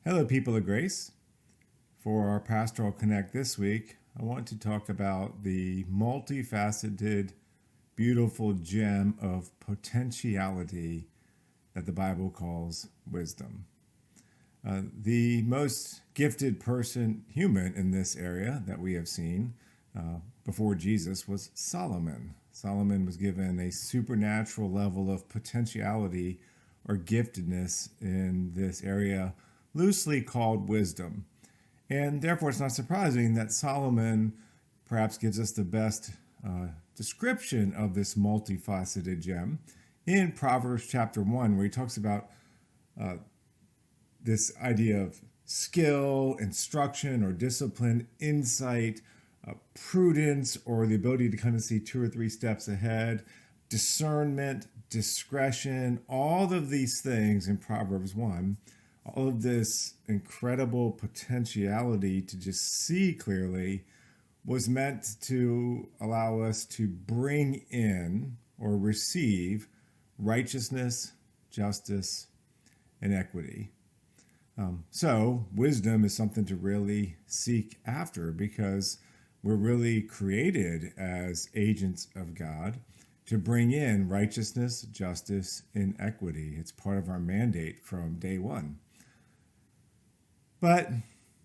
Hello, people of grace. For our Pastoral Connect this week, I want to talk about the multifaceted, beautiful gem of potentiality that the Bible calls wisdom. The most gifted human in this area that we have seen before Jesus was Solomon. Solomon was given a supernatural level of potentiality or giftedness in this area, loosely called wisdom. And therefore, it's not surprising that Solomon perhaps gives us the best description of this multifaceted gem in Proverbs chapter 1, where he talks about this idea of skill, instruction, or discipline, insight, prudence, or the ability to kind of see two or three steps ahead, discernment, discretion, all of these things in Proverbs 1, all of this incredible potentiality to just see clearly was meant to allow us to bring in or receive righteousness, justice, and equity. So wisdom is something to really seek after because we're really created as agents of God to bring in righteousness, justice, and equity. It's part of our mandate from day one. But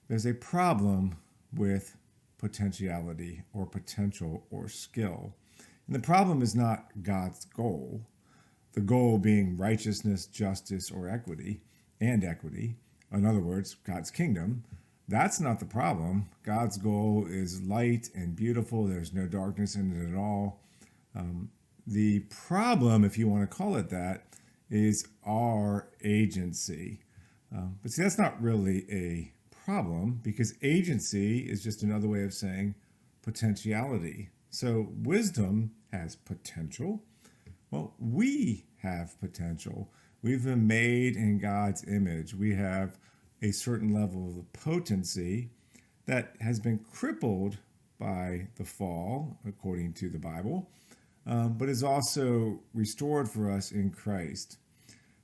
there's a problem with potentiality or potential or skill. And the problem is not God's goal, the goal being righteousness, justice, or equity, and equity. In other words, God's kingdom. That's not the problem. God's goal is light and beautiful. There's no darkness in it at all. The problem, if you want to call it that, is our agency. But see, that's not really a problem because agency is just another way of saying potentiality. So wisdom has potential. Well, we have potential. We've been made in God's image. We have a certain level of potency that has been crippled by the fall, according to the Bible, but is also restored for us in Christ.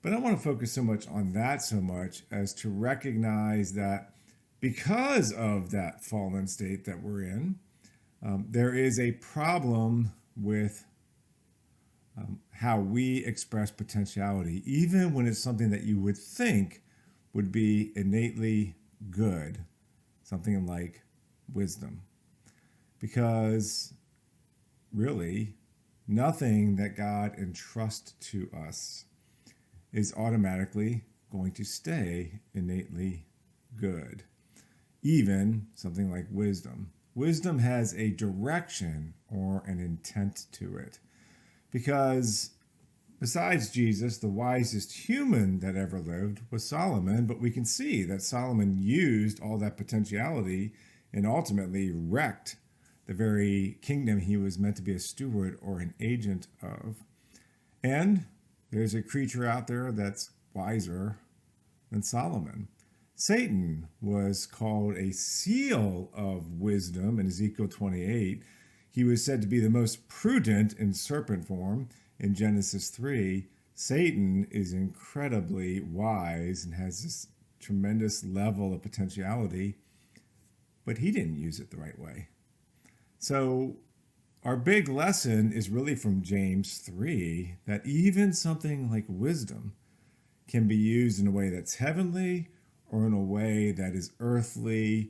But I don't want to focus so much on that so much as to recognize that because of that fallen state that we're in, there is a problem with how we express potentiality, even when it's something that you would think would be innately good, something like wisdom. Because really, nothing that God entrusts to us is automatically going to stay innately good. Even something like wisdom. Wisdom has a direction or an intent to it. Because besides Jesus, the wisest human that ever lived was Solomon, but we can see that Solomon used all that potentiality and ultimately wrecked the very kingdom he was meant to be a steward or an agent of. And there's a creature out there that's wiser than Solomon. Satan was called a seal of wisdom in Ezekiel 28. He was said to be the most prudent in serpent form in Genesis 3. Satan is incredibly wise and has this tremendous level of potentiality, but he didn't use it the right way. So our big lesson is really from James 3, that even something like wisdom can be used in a way that's heavenly or in a way that is earthly,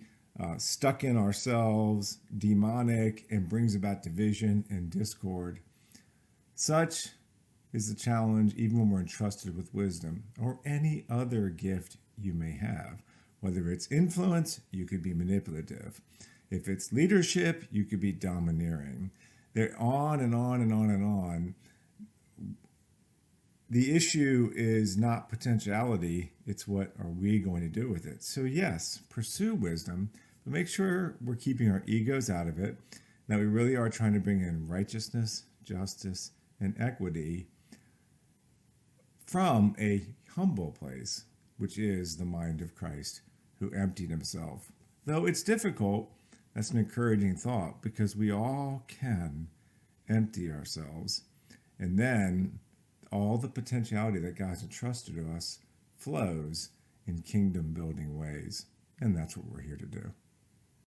stuck in ourselves, demonic, and brings about division and discord. Such is the challenge even when we're entrusted with wisdom or any other gift you may have. Whether it's influence, you could be manipulative. If it's leadership, you could be domineering. They're on and on and on and on. The issue is not potentiality, it's what are we going to do with it. So yes, pursue wisdom, but make sure we're keeping our egos out of it, that we really are trying to bring in righteousness, justice, and equity from a humble place, which is the mind of Christ, who emptied himself. Though it's difficult, that's an encouraging thought because we all can empty ourselves, and then all the potentiality that God's entrusted to us flows in kingdom building ways. And that's what we're here to do.